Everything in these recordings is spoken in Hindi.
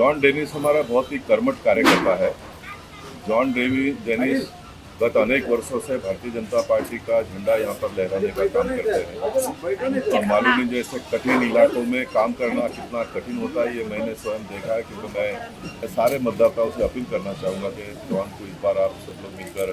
जॉन डेनिस हमारा बहुत ही कर्मठ कार्यकर्ता है। जॉन डेनिस गत अनेक वर्षों से भारतीय जनता पार्टी का झंडा यहाँ पर लहराने का काम करते हैं और मालूम नहीं जैसे कठिन इलाकों में काम करना कितना कठिन होता है ये मैंने स्वयं देखा है, क्योंकि मैं सारे मतदाताओं से अपील करना चाहूँगा कि जॉन को इस बार आप सब लोग मिलकर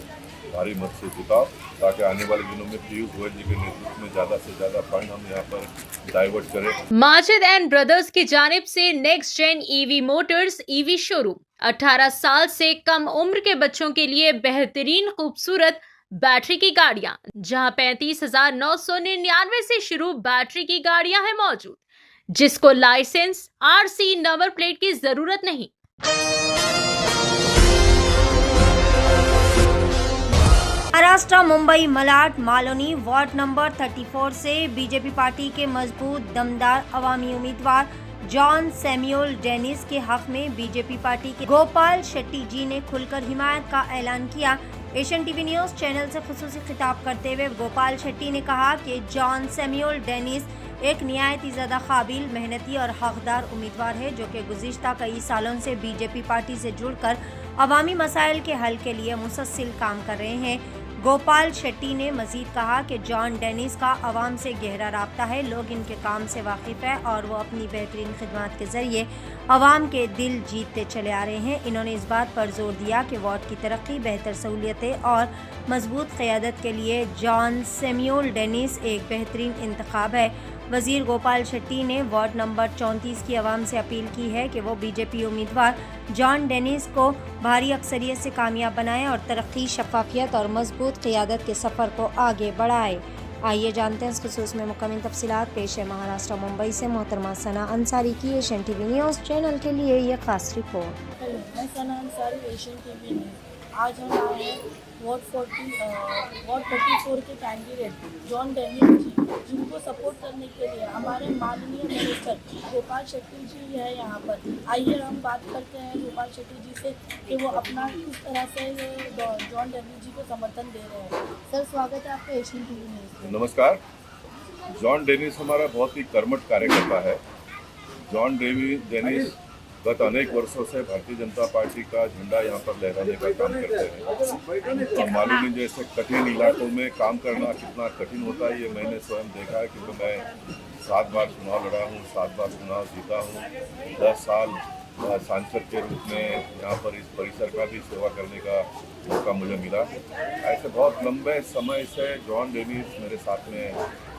भारी मत से जिताओ, ताकि आने वाले दिनों में पीयूष गोयल जी के नेतृत्व में ज़्यादा से ज़्यादा फंड हम यहाँ पर डाइवर्ट करें। माजिद एंड ब्रदर्स की जानिब से next gen EV motors EV showroom 18 साल से कम उम्र के बच्चों के लिए बेहतरीन खूबसूरत बैटरी की गाड़ियां, जहां 35,999 से शुरू बैटरी की गाड़ियां हैं मौजूद, जिसको लाइसेंस आरसी नंबर प्लेट की जरूरत नहीं। महाराष्ट्र मुंबई मलाड मालोनी वार्ड नंबर 34 से बीजेपी पार्टी के मजबूत दमदार अवामी उम्मीदवार जॉन सैमुअल डेनिस के हक में बीजेपी पार्टी के गोपाल शेट्टी जी ने खुलकर हिमायत का ऐलान किया। एशियन टीवी न्यूज चैनल से खुसूसी खिताब करते हुए गोपाल शेट्टी ने कहा कि जॉन सैमुअल डेनिस एक निहायती ज़्यादा काबिल, मेहनती और हकदार उम्मीदवार है, जो कि गुज़िश्ता कई सालों से बीजेपी पार्टी से जुड़कर अवामी मसाइल के हल के लिए मुसलसल काम कर रहे हैं। गोपाल शेट्टी ने मजीद कहा कि जॉन डेनिस का अवाम से गहरा राब्ता है, लोग इनके काम से वाकिफ़ है और वो अपनी बेहतरीन खिदमत के ज़रिए अवाम के दिल जीतते चले आ रहे हैं। इन्होंने इस बात पर जोर दिया कि वार्ड की तरक्की, बेहतर सहूलियतें और मजबूत क़यादत के लिए जॉन सैमुअल डेनिस एक बेहतरीन इंतखाब है। वज़ीर गोपाल शेट्टी ने वार्ड नंबर 34 की आवाम से अपील की है कि वो बीजेपी उम्मीदवार जॉन डेनिस को भारी अक्सरियत से कामयाब बनाएं और तरक्की, शफाफियत और मजबूत क़यादत के सफ़र को आगे बढ़ाएं। आइए जानते हैं इस खुसूस में मुकम्मल तफसीलात। पेश है महाराष्ट्र मुंबई से मोहतरमा सना अंसारी की एशियन टीवी न्यूज़ चैनल के लिए ये खास रिपोर्ट। हेलो, मैं सना अंसारी, एशियन टीवी न्यूज़। आज हम आए हैं वार्ड 34 के कैंडिडेट जॉन डेनिस जी, जिनको सपोर्ट करने के लिए हमारे माननीय मिनिस्टर गोपाल शेट्टी जी है यहाँ पर। आइए हम बात करते हैं गोपाल शेट्टी जी से कि वो अपना किस तरह से जॉन डेनिस जी को समर्थन दे रहे हैं। सर, स्वागत है आपका एशियन टीवी न्यूज़ में। नमस्कार। जॉन डेनिस हमारा बहुत ही कर्मठ कार्यकर्ता है। जॉन डेनिस गत अनेक वर्षों से भारतीय जनता पार्टी का झंडा यहाँ पर लहराने का काम करते हैं और मालूम नहीं जैसे कठिन इलाकों में काम करना कितना कठिन होता है ये मैंने स्वयं देखा है, क्योंकि मैं 7 बार चुनाव लड़ा हूँ, 7 बार चुनाव जीता हूँ, 10 साल सांसद के रूप में यहाँ पर इस परिसर का भी सेवा करने का मौका मुझे मिला। ऐसे बहुत लंबे समय से जॉन डेनिस मेरे साथ में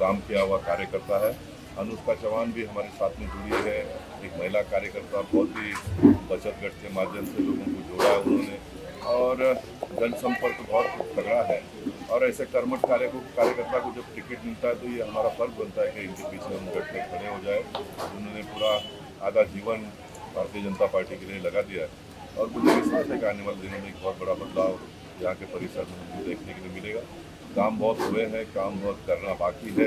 काम किया हुआ कार्यकर्ता है। अनुष्का चौहान भी हमारे साथ में जुड़ी है, एक महिला कार्यकर्ता, बहुत ही बचत गट के माध्यम से लोगों को जोड़ा है उन्होंने, और जनसंपर्क बहुत तगड़ा है। और ऐसे कर्मठ कार्यकर्ता को जब टिकट मिलता है तो ये हमारा फर्ज बनता है कि इनके पीछे हम डट के खड़े हो जाए। उन्होंने पूरा आधा जीवन भारतीय जनता पार्टी के लिए लगा दिया है और मुझे विश्वास है कि आने वाले दिनों में एक बहुत बड़ा बदलाव यहाँ के परिसर में हमें देखने के लिए मिलेगा। काम बहुत हुए हैं, काम बहुत करना बाकी है,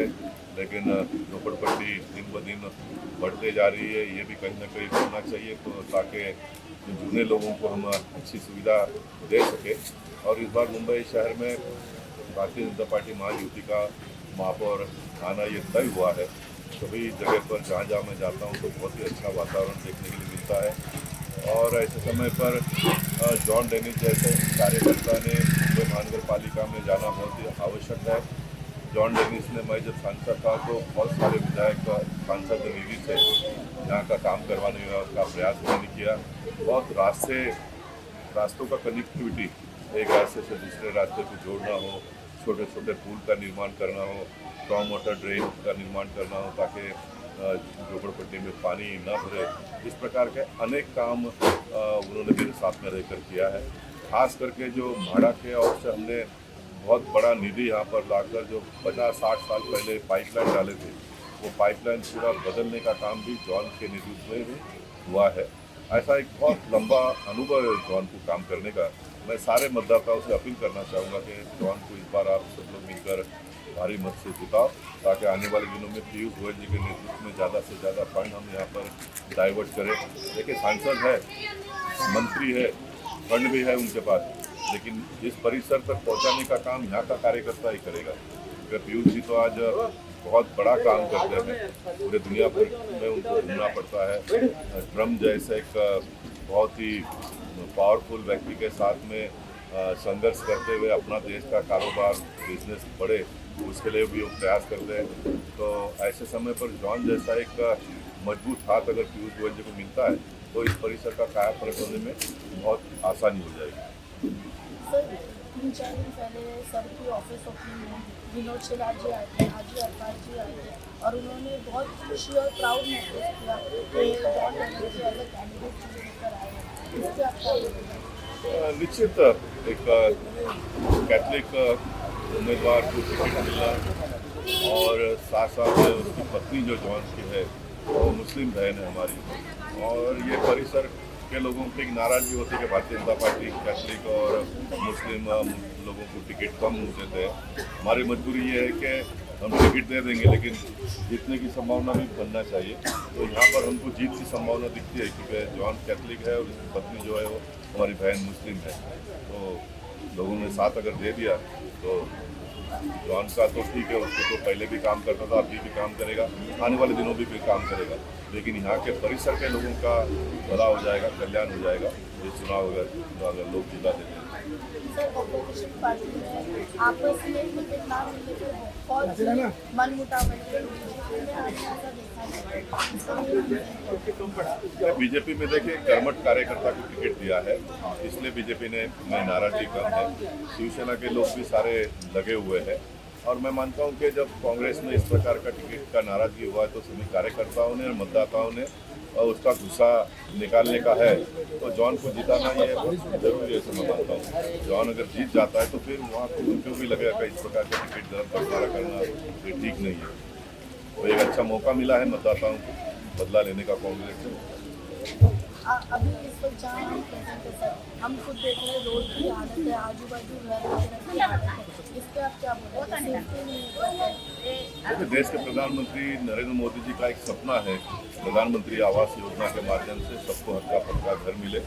लेकिन झोपड़पट्टी दिन ब दिन बढ़ते जा रही है, ये भी कहीं ना कहीं होना चाहिए तो ताकि जुड़ने लोगों को हम अच्छी सुविधा दे सके। और इस बार मुंबई शहर में भारतीय जनता पार्टी महायुति का महापौर आना ये तय हुआ है। सभी जगह पर जहाँ जहाँ मैं जाता हूँ तो बहुत ही अच्छा वातावरण देखने के लिए मिलता है और ऐसे समय पर जॉन डेनिस जैसे कार्यकर्ता ने मुंबई महानगर पालिका में जाना बहुत ही आवश्यक है। जॉन डेनिस ने, मैं जब सांसद था तो बहुत सारे विधायक सांसद निधि से यहाँ का काम करवाने का प्रयास उन्होंने किया। बहुत रास्तों का कनेक्टिविटी, एक रास्ते से दूसरे रास्ते को जोड़ना हो, छोटे छोटे पुल का निर्माण करना हो, स्ट्रॉन्ग वाटर ड्रेन का निर्माण करना हो ताकि झोपड़पट्टी में पानी न भरे, इस प्रकार के अनेक काम उन्होंने मेरे साथ में रहकर किया है। खास करके जो भाड़ा के और से हमने बहुत बड़ा निधि यहाँ पर लाकर जो 50-60 साल पहले पाइपलाइन डाले थे, वो पाइपलाइन पूरा बदलने का काम भी जॉन के नेतृत्व में भी हुआ है। ऐसा एक बहुत लंबा अनुभव है जॉन को काम करने का। मैं सारे मतदाताओं से अपील करना चाहूँगा कि जॉन को इस बार आप सब लोग मिलकर भारी मत से जिताओ, ताकि आने वाले दिनों में पीयूष गोयल जी के नेतृत्व में ज़्यादा से ज़्यादा फंड हम यहाँ पर डाइवर्ट करें। देखिए, सांसद है, मंत्री है, फंड भी है उनके पास, लेकिन इस परिसर तक पहुंचाने का काम यहाँ का कार्यकर्ता ही करेगा। पीयूष जी तो आज बहुत बड़ा काम करते हैं, पूरे दुनिया भर में उनको घूमना पड़ता है। ट्रम्प जैसे एक बहुत ही पावरफुल व्यक्ति के साथ में संघर्ष करते हुए अपना देश का कारोबार बिजनेस बढ़े, उसके लिए भी वो प्रयास करते हैं। तो ऐसे समय पर जॉन जैसा एक मजबूत हाथ अगर पीयूष गोयल जी को मिलता है तो इस परिसर का कायापलट होने में बहुत आसानी हो जाएगी। सर 3-4 दिन पहले सर की ऑफिस ओपनिंग में विनोद शिला जी आए थे, हाजी अरफात जी आए थे और उन्होंने बहुत खुशी और प्राउड महसूस किया कि John Dennis ji as a candidate चुन लेकर आए हैं। इससे आप क्या बोलेंगे? निश्चित एक कैथलिक उम्मीदवार को टिकट मिलना और साथ साथ उसकी पत्नी जो जॉन की है वो मुस्लिम बहन है हमारी, और ये परिसर के लोगों की नाराजगी होती है कि भारतीय जनता पार्टी कैथलिक और मुस्लिम लोगों को टिकट कम देते हैं। हमारी मजबूरी ये है कि हम टिकट दे देंगे लेकिन जीतने की संभावना भी बनना चाहिए। तो यहाँ पर हमको जीत की संभावना दिखती है क्योंकि जॉन कैथलिक है और उसकी पत्नी जो है वो हमारी बहन मुस्लिम है। तो लोगों ने साथ अगर दे दिया तो जॉन का तो ठीक है, उसको तो पहले भी काम करता था, अभी भी काम करेगा, आने वाले दिनों में भी काम करेगा, लेकिन यहाँ के परिसर के लोगों का भला हो जाएगा, कल्याण हो जाएगा ये चुनाव अगर लोग जिता देते हैं। सर ऑपोजिशन पार्टी में आपस में टिकट ना मिलने के बहुत मनमुटाव बने, बीजेपी में आज ऐसा देखा गया। बीजेपी में देखिए कर्मठ कार्यकर्ता को टिकट दिया है, इसलिए बीजेपी में नाराजगी कम है। शिवसेना के लोग भी सारे लगे हुए हैं और मैं मानता हूं कि जब कांग्रेस में इस प्रकार का टिकट का नाराजगी हुआ है तो सभी कार्यकर्ताओं ने और मतदाताओं ने और उसका गुस्सा निकालने का है, तो जॉन को जिताना ये बहुत जरूरी है। ऐसे मैं मानता हूँ जॉन अगर जीत जाता है तो फिर वहाँ को उनको भी लगेगा कि इस प्रकार का टिकट बंटवारा करना ये ठीक नहीं है। तो एक अच्छा मौका मिला है मतदाताओं को बदला लेने का कांग्रेस से। अभी इस वक्त जहाँ हम प्रेजेंट है सर, हम खुद देख रहे हैं रोड की हालत है, आजू बाजू घर वगैरह की हालत है, इस पर आप क्या बोलेंगे? देखिए देश के प्रधानमंत्री नरेंद्र मोदी जी का एक सपना है प्रधानमंत्री आवास योजना के माध्यम से सबको हल्का फुल्का घर मिले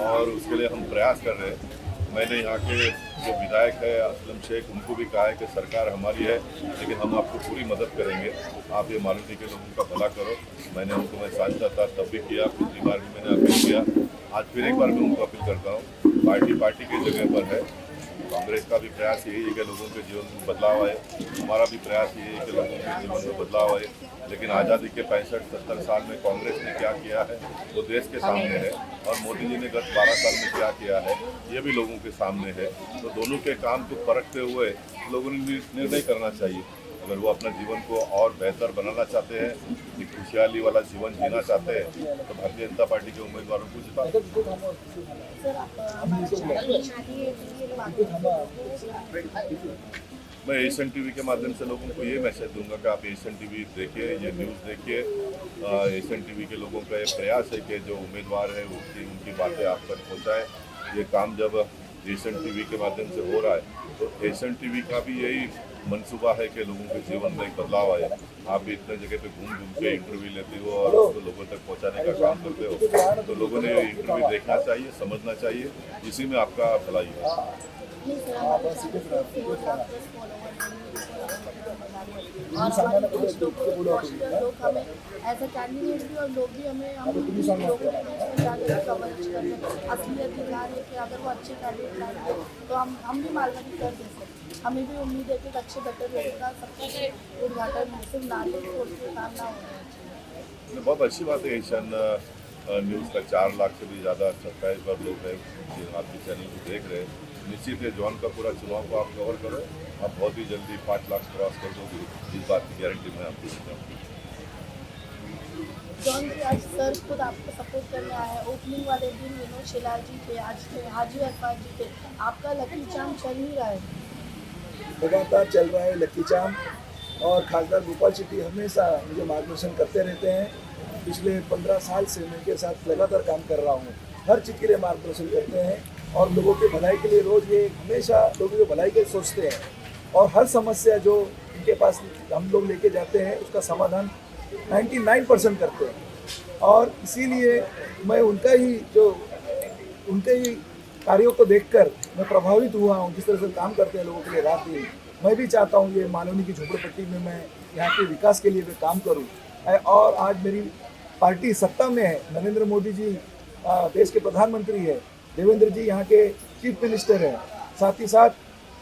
और उसके लिए हम प्रयास कर रहे हैं। मैंने यहाँ के जो विधायक है असलम शेख उनको भी कहा है कि सरकार हमारी है लेकिन हम आपको पूरी मदद करेंगे, आप ये मालूनी के लोगों का भला करो। मैंने उनको मैं सांसद था तब भी किया, पिछली बार भी मैंने अपील किया, आज फिर एक बार मैं उनको अपील करता हूँ। पार्टी की जगह पर है, कांग्रेस का भी प्रयास यही है कि लोगों के जीवन में बदलाव आए, हमारा भी प्रयास यही है कि लोगों के जीवन में बदलाव आए। लेकिन आज़ादी के 65-70 साल में कांग्रेस ने क्या किया है वो देश के सामने है और मोदी जी ने गत 12 साल में क्या किया है ये भी लोगों के सामने है। तो दोनों के काम को परखते हुए लोगों ने निर्णय करना चाहिए। अगर वो अपना जीवन को और बेहतर बनाना चाहते हैं, एक खुशहाली वाला जीवन जीना चाहते हैं तो भारतीय जनता पार्टी के उम्मीदवारों को जिता। मैं एशियन टीवी के माध्यम से लोगों को ये मैसेज दूंगा कि आप एशियन टीवी देखिए, ये न्यूज़ देखिए। एशियन टीवी के लोगों का ये प्रयास है कि जो उम्मीदवार है उनकी बातें आप तक पहुँचाएँ। ये काम जब एशियन टीवी के माध्यम से हो रहा है तो एशियन टीवी का भी यही मंसूबा है कि लोगों के जीवन में एक बदलाव आए। आप भी इतने जगह पे घूम के इंटरव्यू लेते हो और उसको लोगों तक पहुंचाने का काम करते हो, तो लोगों ने इंटरव्यू देखना चाहिए, समझना चाहिए, इसी में आपका भलाई है। और हमारे कुछ लोग हमें एज अ कैंडिडेट भी और लोग भी हमें हम लोगों के बीच में जाकर कवरेज करते असलियत दिखा रहे कि अगर वो अच्छे कैंडिडेट लाएंगे तो हम भी मालगाड़ी कर देते। हमें भी उम्मीद है कि अच्छे बेटर रहेगा, सबका उद्घाटन सिर्फ नाले छोड़ के काम ना होना चाहिए। बहुत अच्छी बात है। एशियन न्यूज़ का 4 लाख से भी ज़्यादा सब्सक्राइबर लोग हैं आपके चैनल को देख रहे हैं। निश्चित है जॉन का पूरा चुनाव को आप कवर करो, आप बहुत ही जल्दी 5 लाख क्रॉस कर दोगे, इस बात की गारंटी मैं आपको देता हूँ। जॉन जी आज सर खुद आपको सपोर्ट करने आया है। ओपनिंग वाले दिन विनोद शिला जी थे, आज थे हाजी अरफात जी थे, आपका लकी चार्म चल ही रहा है। लगातार चल रहा है लकी चार्म और खासदार गोपाल शेट्टी हमेशा मुझे मार्गदर्शन करते रहते हैं। पिछले 15 साल से मैं उनके साथ लगातार काम कर रहा हूँ, हर चीज़ के लिए मार्गदर्शन करते हैं और लोगों के भलाई के लिए रोज़ ये हमेशा लोगों की भलाई के सोचते हैं और हर समस्या जो उनके पास हम लोग लेके जाते हैं उसका समाधान 99% करते हैं। और इसीलिए मैं उनके ही कार्यों को देखकर मैं प्रभावित हुआ हूँ, जिस तरह से काम करते हैं लोगों के लिए रात दिन, मैं भी चाहता हूँ ये मालवनी की झोपड़पट्टी में मैं यहाँ के विकास के लिए मैं काम करूँ। और आज मेरी पार्टी सत्ता में है, नरेंद्र मोदी जी देश के प्रधानमंत्री है, देवेंद्र जी यहाँ के चीफ मिनिस्टर हैं, साथ ही साथ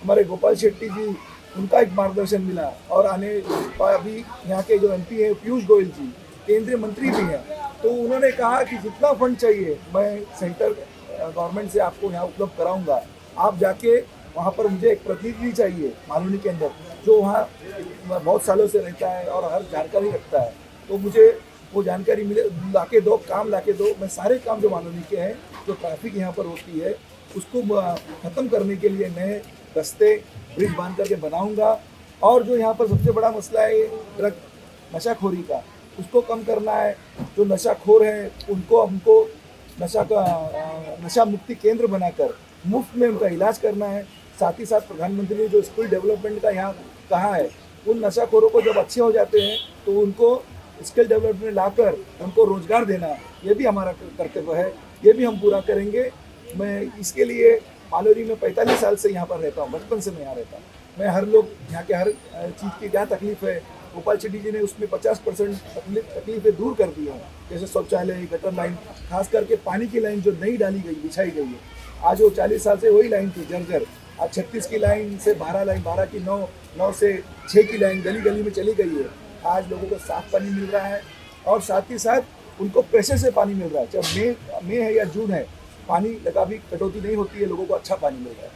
हमारे गोपाल शेट्टी जी, उनका एक मार्गदर्शन मिला, और अभी यहाँ के जो MP है पीयूष गोयल जी केंद्रीय मंत्री भी हैं, तो उन्होंने कहा कि जितना फंड चाहिए मैं सेंटर गवर्नमेंट से आपको यहाँ उपलब्ध कराऊंगा। आप जाके वहाँ पर मुझे एक प्रतिनिधि चाहिए मालवनी के अंदर जो वहाँ बहुत सालों से रहता है और हर जानकारी रखता है, तो मुझे वो जानकारी मिले, लाके दो, काम लाके दो। मैं सारे काम जो मालवनी के हैं, जो ट्रैफिक यहाँ पर होती है उसको ख़त्म करने के लिए नए रास्ते ब्रिज बांध करके बनाऊंगा। और जो यहाँ पर सबसे बड़ा मसला है ड्रग नशाखोरी का, उसको कम करना है। जो नशाखोर हैं उनको हमको नशा मुक्ति केंद्र बनाकर मुफ्त में उनका इलाज करना है। साथ ही साथ प्रधानमंत्री ने जो स्किल डेवलपमेंट का यहाँ कहा है, उन नशाखोरों को जब अच्छे हो जाते हैं तो उनको स्किल डेवलपमेंट लाकर उनको रोजगार देना, ये भी हमारा कर्तव्य है, ये भी हम पूरा करेंगे। मैं इसके लिए मालवनी में 45 साल से यहाँ पर रहता हूँ, बचपन से मैं यहाँ रहता हूँ। मैं हर लोग यहाँ के हर चीज़ की क्या तकलीफ है, गोपाल शेट्टी जी ने उसमें 50% तकलीफें दूर कर दी हैं, जैसे शौचालय, गटर लाइन, खास करके पानी की लाइन जो नई डाली गई, बिछाई गई है। आज वो 40 साल से वही लाइन थी जर्जर, आज 36 की लाइन से 12 लाइन, 12 की 9, 9 से 6 की लाइन गली गली में चली गई है। आज लोगों को साफ पानी मिल रहा है और साथ ही साथ उनको प्रेशर से पानी मिल रहा है। चाहे मई है या जून है, पानी लगा भी कटौती नहीं होती है, लोगों को अच्छा पानी मिल रहा है।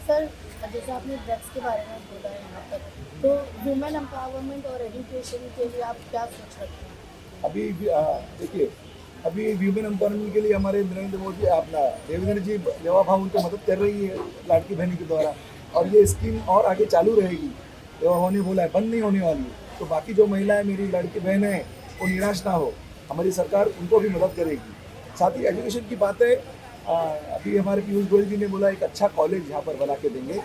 सर, जैसे आपने ड्रग्स के बारे में बोला है यहाँ पर, तो वुमेन एम्पावरमेंट और एजुकेशन के लिए आप क्या सोच रहे हैं? अभी देखिए, अभी वुमेन एम्पावरमेंट के लिए हमारे नरेंद्र मोदी अपना देवेंद्र जी जवा भाव उनको मदद कर रही है लाड़की बहन के द्वारा, और ये स्कीम और आगे चालू रहेगी। जवा भाव ने बोला है बंद नहीं होने वाली है, तो बाकी जो महिलाएं मेरी लड़की बहन है वो निराश ना हो, हमारी सरकार उनको भी मदद करेगी। साथ ही एजुकेशन की बात है, अभी हमारे पीयूष गोयल जी ने बोला एक अच्छा कॉलेज यहाँ पर बना के देंगे,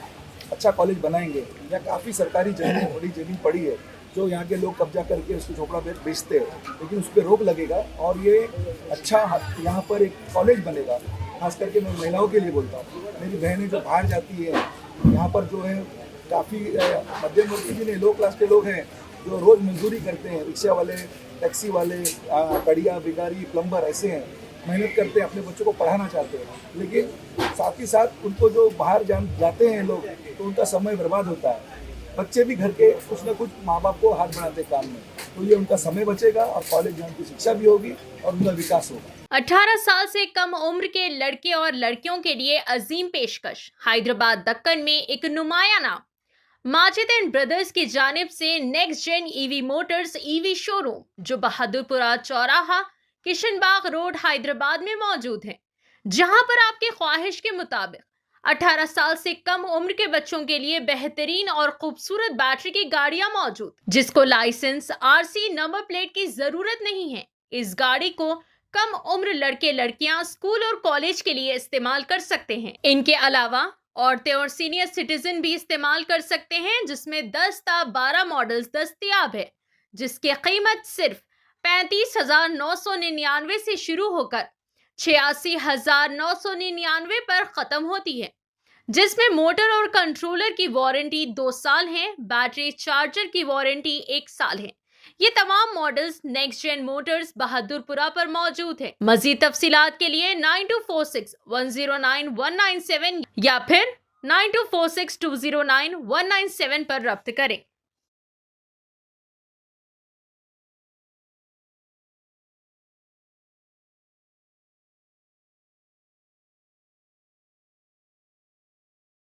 अच्छा कॉलेज बनाएंगे। यहाँ काफ़ी सरकारी जमीन, बड़ी जमीन पड़ी है जो यहाँ के लोग कब्जा करके उसको झोपड़ा बेचते हैं, लेकिन उस पर रोक लगेगा और ये अच्छा यहाँ पर एक कॉलेज बनेगा। खास करके मैं महिलाओं के लिए बोलता हूँ, मेरी बहनें जो बाहर जाती है, यहाँ पर जो है काफ़ी मध्यम वर्ग भी नहीं, लो क्लास के लोग हैं जो रोज़ मजदूरी करते हैं, रिक्शा वाले, टैक्सी वाले, कड़िया, भिखारी, प्लम्बर, ऐसे हैं, मेहनत करते हैं, अपने बच्चों को पढ़ाना चाहते हैं, लेकिन साथ ही साथ उनको जो बाहर जाते हैं लोग, तो उनका समय बर्बाद होता है। बच्चे भी घर के कुछ ना कुछ माँ बाप को हाथ बढ़ाते काम में, तो ये उनका समय बचेगा और कॉलेज में उनकी शिक्षा भी होगी और उनका विकास होगा। 18 साल से कम उम्र के लड़के और लड़कियों के लिए अजीम पेशकश। हैदराबाद दक्कन में एक नुमाया नाम माजिद एंड ब्रदर्स की जानिब से next gen EV motors EV showroom, जो बहादुरपुरा चौराहा, किशनबाग रोड, हैदराबाद में मौजूद है, जहां पर आपके ख्वाहिश के मुताबिक 18 साल से कम उम्र के बच्चों के लिए बेहतरीन और खूबसूरत बैटरी की गाड़ियां मौजूद, जिसको लाइसेंस, RC नंबर प्लेट की जरूरत नहीं है। इस गाड़ी को कम उम्र लड़के लड़कियां स्कूल और कॉलेज के लिए इस्तेमाल कर सकते हैं। इनके अलावा औरतें और सीनियर सिटीजन भी इस्तेमाल कर सकते हैं, जिसमें 10 ता 12 मॉडल्स दस्तयाब है, जिसकी कीमत सिर्फ 35,999 से शुरू होकर 86,999 पर खत्म होती है, जिसमें मोटर और कंट्रोलर की वारंटी 2 साल है, बैटरी चार्जर की वारंटी 1 साल है। ये तमाम models next gen motors Bahadurpura पर मौजूद है। मजीद तफसीलात के लिए 9246109197 या फिर 9246209197 पर रब्त करें।